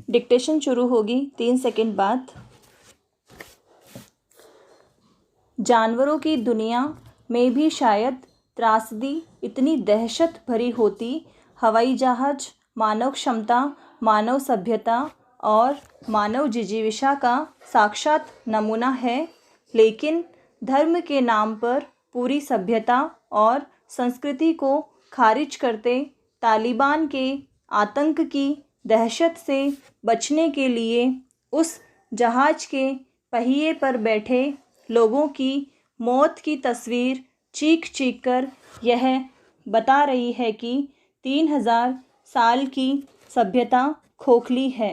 Dictation शुरू होगी 3 second बाद। जानवरों की दुनिया में भी शायद त्रासदी इतनी दहशत भरी होती। हवाई जहाज मानव क्षमता, मानव सभ्यता और मानव जिजीविषा का साक्षात नमूना है, लेकिन धर्म के नाम पर पूरी सभ्यता और संस्कृति को खारिज करते तालिबान के आतंक की दहशत से बचने के लिए उस जहाज के पहिए पर बैठे लोगों की मौत की तस्वीर चीख चीख कर यह बता रही है कि 3000 साल की सभ्यता खोखली है।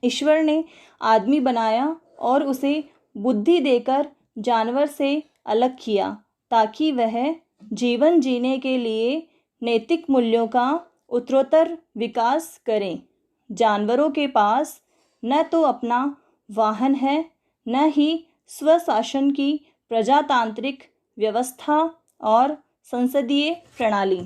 ईश्वर ने आदमी बनाया और उसे बुद्धि देकर जानवर से अलग किया ताकि वह जीवन जीने के लिए नैतिक मूल्यों का उत्तरोत्तर विकास करें। जानवरों के पास न तो अपना वाहन है, न ही स्वशासन की प्रजातांत्रिक व्यवस्था और संसदीय प्रणाली,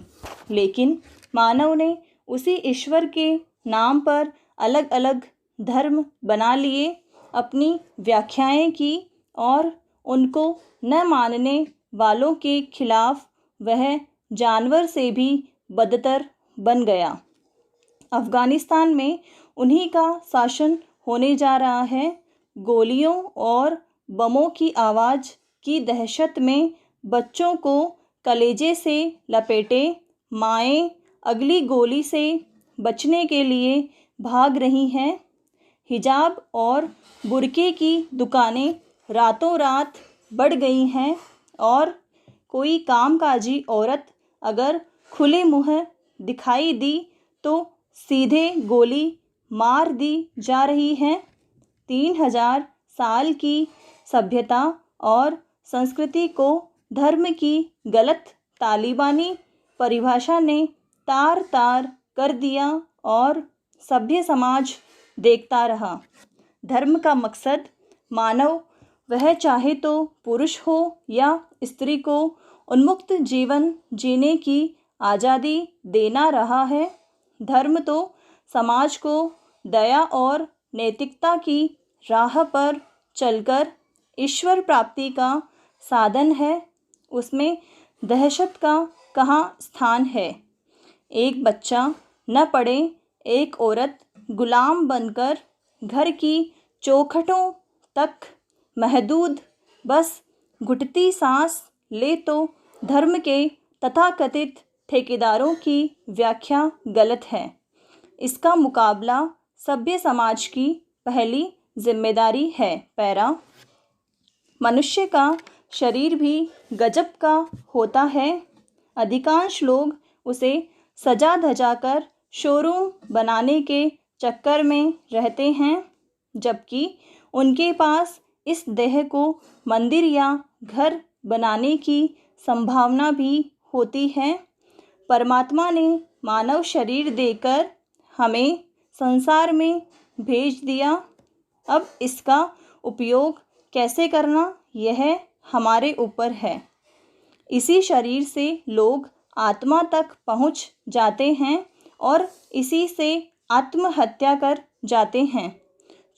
लेकिन मानव ने उसी ईश्वर के नाम पर अलग अलग धर्म बना लिए, अपनी व्याख्याएं की और उनको न मानने वालों के खिलाफ वह जानवर से भी बदतर बन गया। अफ़गानिस्तान में उन्हीं का शासन होने जा रहा है। गोलियों और बमों की आवाज़ की दहशत में बच्चों को कलेजे से लपेटे माएँ अगली गोली से बचने के लिए भाग रही हैं। हिजाब और बुर्के की दुकानें रातों रात बढ़ गई हैं और कोई कामकाजी औरत अगर खुले मुँह दिखाई दी तो सीधे गोली मार दी जा रही है। 3000 साल की सभ्यता और संस्कृति को धर्म की गलत तालिबानी परिभाषा ने तार तार कर दिया और सभ्य समाज देखता रहा। धर्म का मकसद मानव, वह चाहे तो पुरुष हो या स्त्री को, उन्मुक्त जीवन जीने की आज़ादी देना रहा है। धर्म तो समाज को दया और नैतिकता की राह पर चलकर ईश्वर प्राप्ति का साधन है। उसमें दहशत का कहाँ स्थान है। एक बच्चा न पढ़े, एक औरत गुलाम बनकर घर की चौखटों तक महदूद बस घुटती सांस ले तो धर्म के तथाकथित ठेकेदारों की व्याख्या गलत है। इसका मुकाबला सभ्य समाज की पहली जिम्मेदारी है। पैरा मनुष्य का शरीर भी गजब का होता है। अधिकांश लोग उसे सजा धजा कर शोरूम बनाने के चक्कर में रहते हैं, जबकि उनके पास इस देह को मंदिर या घर बनाने की संभावना भी होती है। परमात्मा ने मानव शरीर देकर हमें संसार में भेज दिया। अब इसका उपयोग कैसे करना, यह हमारे ऊपर है। इसी शरीर से लोग आत्मा तक पहुंच जाते हैं और इसी से आत्महत्या कर जाते हैं।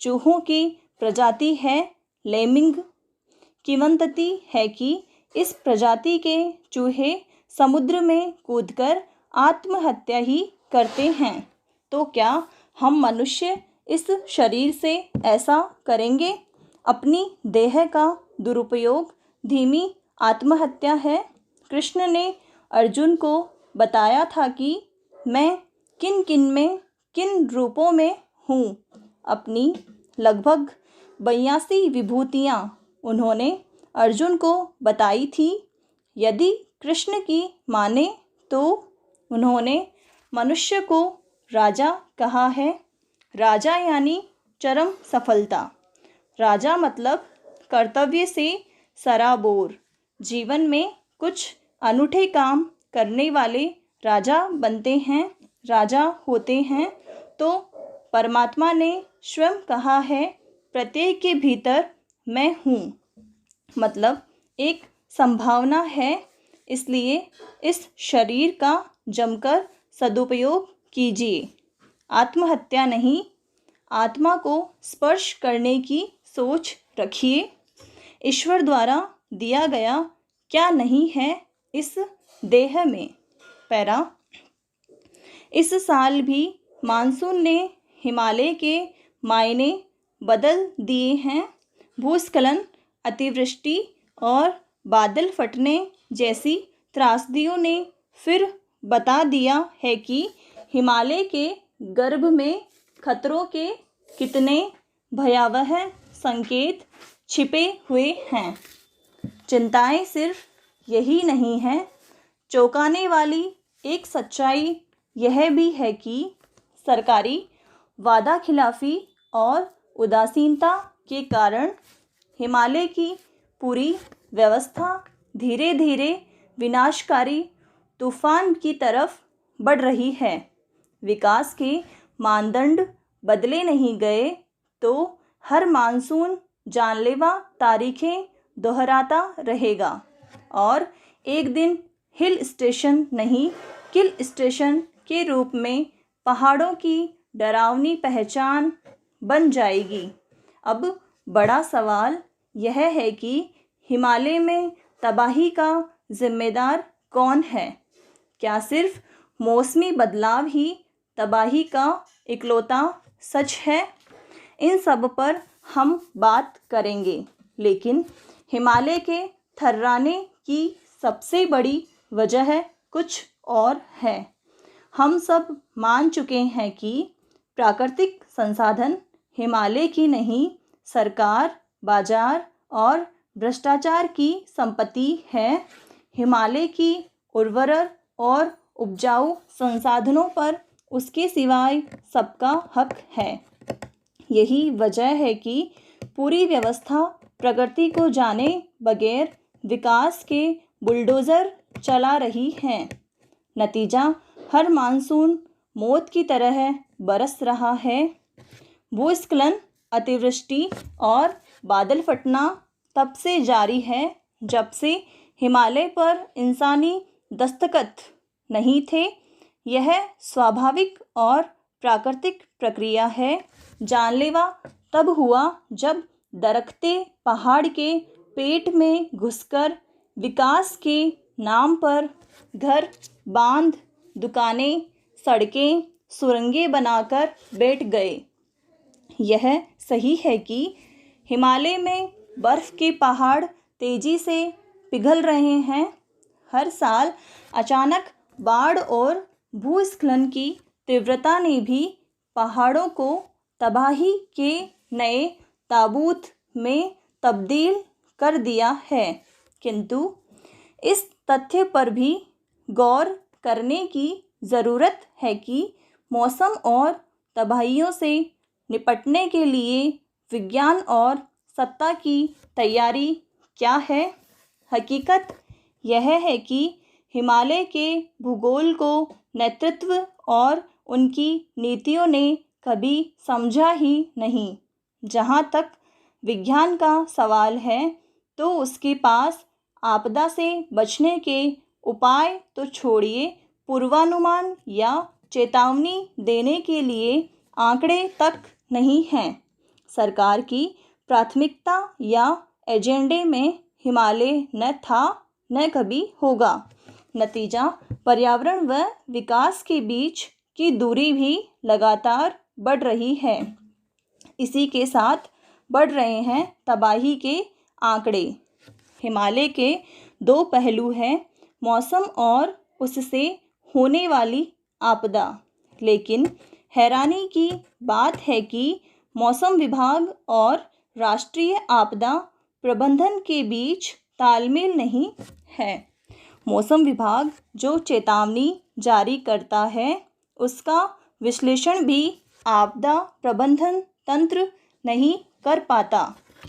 चूहों की प्रजाति है लेमिंग। किंवदंती है कि इस प्रजाति के चूहे समुद्र में कूदकर आत्महत्या ही करते हैं। तो क्या हम मनुष्य इस शरीर से ऐसा करेंगे? अपनी देह का दुरुपयोग धीमी आत्महत्या है। कृष्ण ने अर्जुन को बताया था कि मैं किन किन में किन रूपों में हूँ। अपनी लगभग 82 विभूतियाँ उन्होंने अर्जुन को बताई थी। यदि कृष्ण की माने तो उन्होंने मनुष्य को राजा कहा है। राजा यानी चरम सफलता। राजा मतलब कर्तव्य से सराबोर, जीवन में कुछ अनूठे काम करने वाले राजा बनते हैं, राजा होते हैं। तो परमात्मा ने स्वयं कहा है, प्रत्येक के भीतर मैं हूँ, मतलब एक संभावना है। इसलिए इस शरीर का जमकर सदुपयोग कीजिए। आत्महत्या नहीं, आत्मा को स्पर्श करने की सोच रखिए। ईश्वर द्वारा दिया गया क्या नहीं है इस देह में। पैरा। इस साल भी मानसून ने हिमालय के मायने बदल दिए हैं। भूस्खलन, अतिवृष्टि और बादल फटने जैसी त्रासदियों ने फिर बता दिया है कि हिमालय के गर्भ में खतरों के कितने भयावह संकेत छिपे हुए हैं। चिंताएं सिर्फ यही नहीं हैं, चौंकाने वाली एक सच्चाई यह भी है कि सरकारी वादा खिलाफी और उदासीनता के कारण हिमालय की पूरी व्यवस्था धीरे धीरे विनाशकारी तूफान की तरफ बढ़ रही है। विकास के मानदंड बदले नहीं गए तो हर मानसून जानलेवा तारीखें दोहराता रहेगा और एक दिन हिल स्टेशन नहीं किल स्टेशन के रूप में पहाड़ों की डरावनी पहचान बन जाएगी। अब बड़ा सवाल यह है कि हिमालय में तबाही का जिम्मेदार कौन है? क्या सिर्फ मौसमी बदलाव ही तबाही का इकलौता सच है? इन सब पर हम बात करेंगे, लेकिन हिमालय के थर्राने की सबसे बड़ी वजह कुछ और है। हम सब मान चुके हैं कि प्राकृतिक संसाधन हिमालय की नहीं, सरकार, बाजार और भ्रष्टाचार की संपत्ति है। हिमालय की उर्वर और उपजाऊ संसाधनों पर उसके सिवाय सबका हक है। यही वजह है कि पूरी व्यवस्था प्रकृति को जाने बगैर विकास के बुलडोज़र चला रही है। नतीजा हर मानसून मौत की तरह बरस रहा है। भूस्खलन, अतिवृष्टि और बादल फटना तब से जारी है जब से हिमालय पर इंसानी दस्तखत नहीं थे। यह स्वाभाविक और प्राकृतिक प्रक्रिया है। जानलेवा तब हुआ जब दरकते पहाड़ के पेट में घुसकर विकास के नाम पर घर, बांध, दुकानें, सड़कें, सुरंगें बनाकर बैठ गए। यह सही है कि हिमालय में बर्फ़ के पहाड़ तेज़ी से पिघल रहे हैं। हर साल अचानक बाढ़ और भूस्खलन की तीव्रता ने भी पहाड़ों को तबाही के नए ताबूत में तब्दील कर दिया है। किंतु इस तथ्य पर भी गौर करने की ज़रूरत है कि मौसम और तबाहियों से निपटने के लिए विज्ञान और सत्ता की तैयारी क्या है। हकीकत यह है कि हिमालय के भूगोल को नेतृत्व और उनकी नीतियों ने कभी समझा ही नहीं। जहाँ तक विज्ञान का सवाल है तो उसके पास आपदा से बचने के उपाय तो छोड़िए, पूर्वानुमान या चेतावनी देने के लिए आंकड़े तक नहीं हैं। सरकार की प्राथमिकता या एजेंडे में हिमालय न था न कभी होगा। नतीजा पर्यावरण व विकास के बीच की दूरी भी लगातार बढ़ रही है। इसी के साथ बढ़ रहे हैं तबाही के आंकड़े। हिमालय के दो पहलू हैं, मौसम और उससे होने वाली आपदा। लेकिन हैरानी की बात है कि मौसम विभाग और राष्ट्रीय आपदा प्रबंधन के बीच तालमेल नहीं है। मौसम विभाग जो चेतावनी जारी करता है उसका विश्लेषण भी आपदा प्रबंधन तंत्र नहीं कर पाता।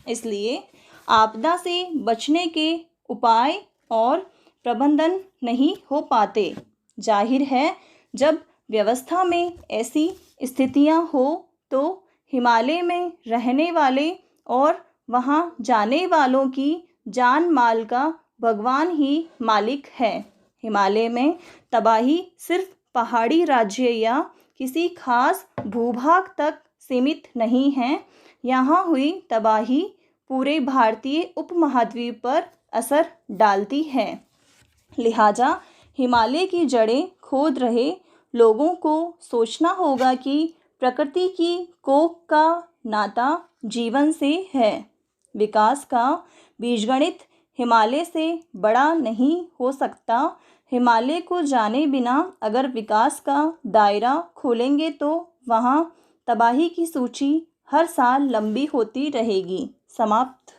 इसलिए आपदा से बचने के उपाय और प्रबंधन नहीं हो पाते। जाहिर है जब व्यवस्था में ऐसी स्थितियां हो तो हिमालय में रहने वाले और वहां जाने वालों की जान माल का भगवान ही मालिक है। हिमालय में तबाही सिर्फ पहाड़ी राज्य या किसी खास भूभाग तक सीमित नहीं हैं। यहाँ हुई तबाही पूरे भारतीय उपमहाद्वीप पर असर डालती है। लिहाजा हिमालय की जड़ें खोद रहे लोगों को सोचना होगा कि प्रकृति की कोख का नाता जीवन से है। विकास का बीजगणित हिमालय से बड़ा नहीं हो सकता। हिमालय को जाने बिना अगर विकास का दायरा खोलेंगे तो वहाँ तबाही की सूची हर साल लंबी होती रहेगी। समाप्त।